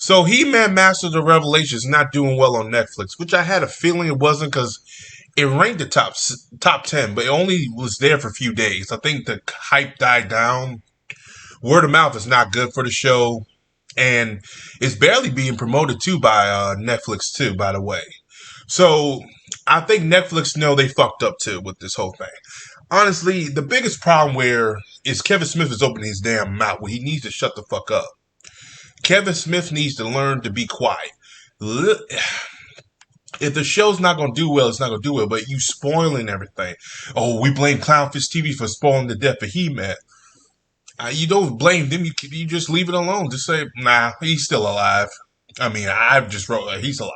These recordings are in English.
So He-Man Masters of Revelation is not doing well on Netflix, which I had a feeling it wasn't because it ranked the top 10, but it only was there for a few days. I think the hype died down. Word of mouth is not good for the show, and it's barely being promoted too by Netflix too, by the way. So I think Netflix know they fucked up too with this whole thing. Honestly, the biggest problem where is Kevin Smith is opening his damn mouth where he needs to shut the fuck up. Kevin Smith needs to learn to be quiet. If the show's not going to do well, it's not going to do well, but you spoiling everything. Oh, we blame Clownfish TV for spoiling the death of He-Man. You don't blame them. You just leave it alone. Just say, nah, he's still alive. I mean, I just wrote he's alive.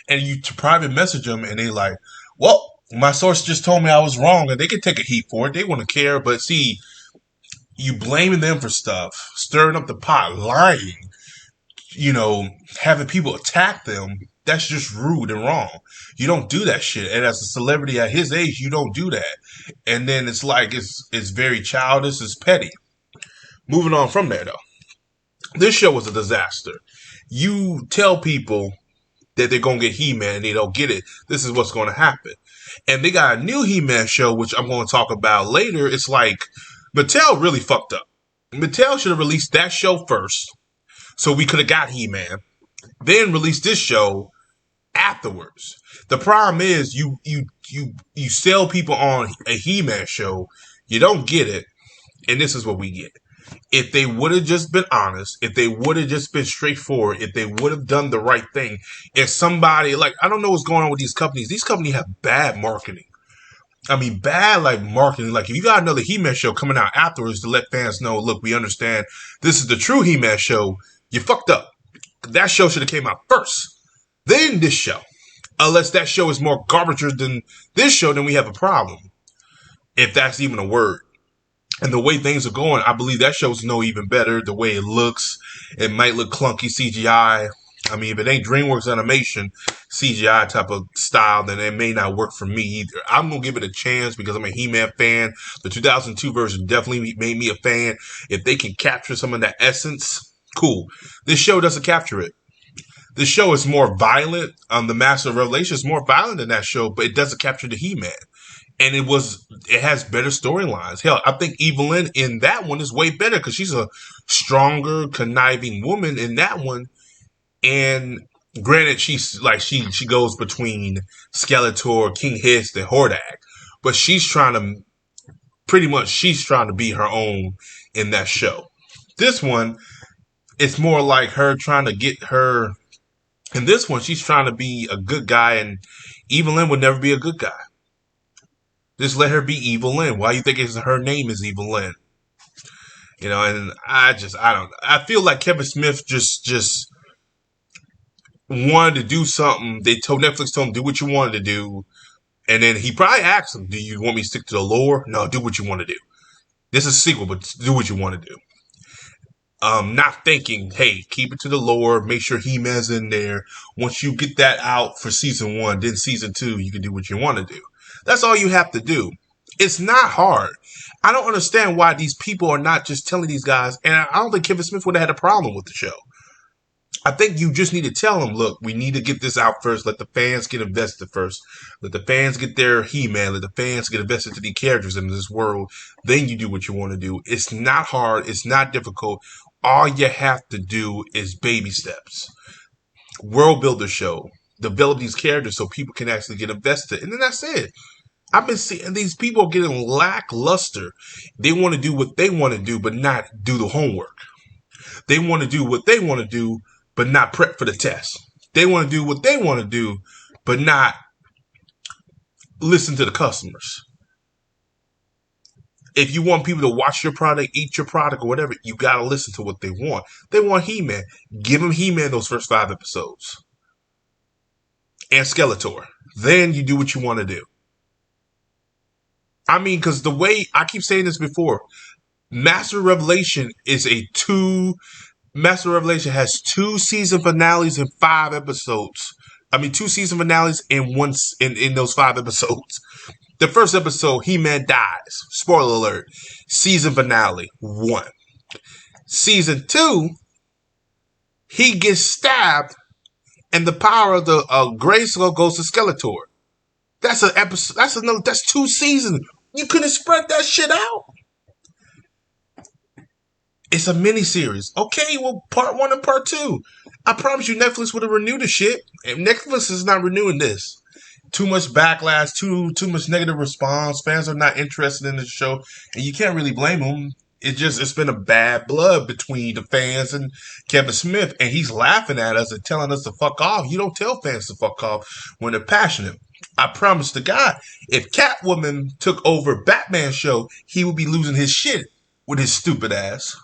And you private message them, and they like, well, my source just told me I was wrong, and they can take a heat for it. They want to care, but see, you blaming them for stuff, stirring up the pot, lying, having people attack them. That's just rude and wrong. You don't do that shit. And as a celebrity at his age, you don't do that. And then it's like it's very childish, it's petty. Moving on from there, though. This show was a disaster. You tell people that they're going to get He-Man and they don't get it. This is what's going to happen. And they got a new He-Man show, which I'm going to talk about later. It's like Mattel really fucked up. Mattel should have released that show first so we could have got He-Man. Then release this show afterwards. The problem is you sell people on a He-Man show, you don't get it, and this is what we get. If they would have just been honest, if they would have just been straightforward, if they would have done the right thing, if somebody, like, I don't know what's going on with these companies have bad marketing. I mean, bad, like, marketing. Like, if you got another He-Man show coming out afterwards to let fans know, look, we understand this is the true He-Man show, you fucked up. That show should have came out first, then this show. Unless that show is more garbage than this show, then we have a problem. If that's even a word. And the way things are going, I believe that show's no even better. The way it looks, it might look clunky CGI. I mean, if it ain't DreamWorks Animation CGI type of style, then it may not work for me either. I'm going to give it a chance because I'm a He-Man fan. The 2002 version definitely made me a fan. If they can capture some of that essence, cool. This show doesn't capture it. This show is more violent. The Master of Revelation is more violent than that show, but it doesn't capture the He-Man. And it has better storylines. Hell, I think Evelyn in that one is way better because she's a stronger, conniving woman in that one. And granted, she's like she goes between Skeletor, King Hiss, and Hordak, but she's trying to be her own in that show. This one, it's more like her trying to get her. In this one, she's trying to be a good guy, and Evelyn would never be a good guy. Just let her be Evelyn. Why you think her name is Evelyn? And I don't know. I feel like Kevin Smith just wanted to do something. Netflix told him, do what you wanted to do. And then he probably asked him, do you want me to stick to the lore? No, do what you want to do. This is a sequel, but do what you want to do. Not thinking, hey, keep it to the lore, make sure He-Man's in there. Once you get that out for season 1, then season 2, you can do what you want to do. That's all you have to do. It's not hard. I don't understand why these people are not just telling these guys, and I don't think Kevin Smith would have had a problem with the show. I think you just need to tell them, look, we need to get this out first. Let the fans get invested first. Let the fans get their He-Man. Let the fans get invested to the characters in this world. Then you do what you want to do. It's not hard. It's not difficult. All you have to do is baby steps. World builder show. Develop these characters so people can actually get invested. And then that's it. I've been seeing these people getting lackluster. They want to do what they want to do, but not do the homework. They want to do what they want to do, but not prep for the test. They want to do what they want to do, but not listen to the customers. If you want people to watch your product, eat your product, or whatever, you got to listen to what they want. They want He-Man. Give them He-Man those first 5 episodes. And Skeletor. Then you do what you want to do. I mean, because the way, I keep saying this before, Master of Revelation has 2 season finales and 5 episodes. 2 season finales in those 5 episodes. The first episode, He-Man dies. Spoiler alert. Season finale, 1. Season 2, he gets stabbed, and the power of the Grayskull goes to Skeletor. That's an episode. That's 2 seasons. You couldn't spread that shit out. It's a miniseries. Okay, well, part 1 and part 2. I promise you, Netflix would have renewed the shit. And Netflix is not renewing this. Too much backlash, too much negative response. Fans are not interested in the show, and you can't really blame them. It's been a bad blood between the fans and Kevin Smith, and he's laughing at us and telling us to fuck off. You don't tell fans to fuck off when they're passionate. I promise to God, if Catwoman took over Batman's show, he would be losing his shit with his stupid ass.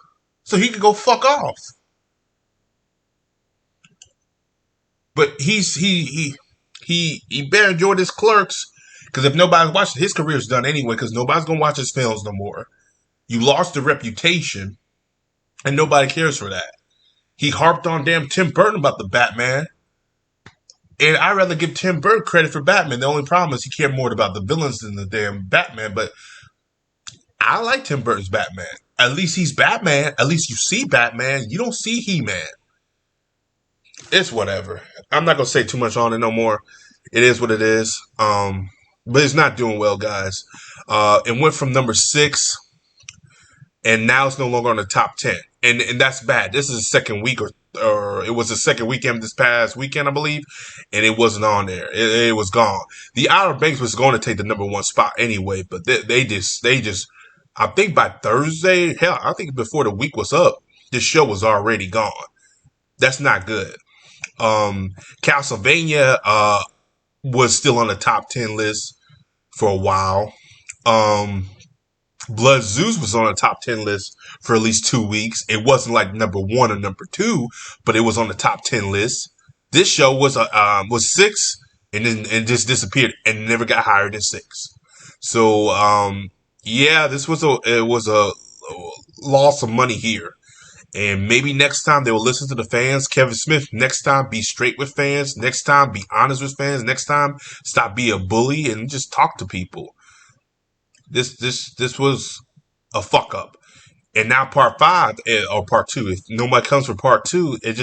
So he could go fuck off. But he better enjoy his Clerks, because if nobody's watching, his career's done anyway, because nobody's gonna watch his films no more. You lost the reputation, and nobody cares for that. He harped on damn Tim Burton about the Batman, and I'd rather give Tim Burton credit for Batman. The only problem is he cared more about the villains than the damn Batman, but I like Tim Burton's Batman. At least he's Batman. At least you see Batman. You don't see He-Man. It's whatever. I'm not going to say too much on it no more. It is what it is. But it's not doing well, guys. It went from number 6, and now it's no longer on the top 10. And that's bad. This is the second week, or it was the second weekend this past weekend, I believe, and it wasn't on there. It was gone. The Outer Banks was going to take the number 1 spot anyway, but they just, I think by Thursday, hell, I think before the week was up, this show was already gone. That's not good. Castlevania was still on the top 10 list for a while. Blood Zeus was on the top 10 list for at least 2 weeks. It wasn't like number 1 or number 2, but it was on the top 10 list. This show was 6 and then just disappeared and never got higher than 6. So yeah, it was a loss of money here. And maybe next time they will listen to the fans. Kevin Smith, next time be straight with fans. Next time be honest with fans. Next time stop being a bully and just talk to people. This was a fuck up. And now part 5 or part 2, if nobody comes for part 2, it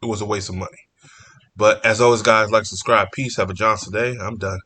was a waste of money. But as always, guys, like, subscribe, peace, have a Johnson day. I'm done.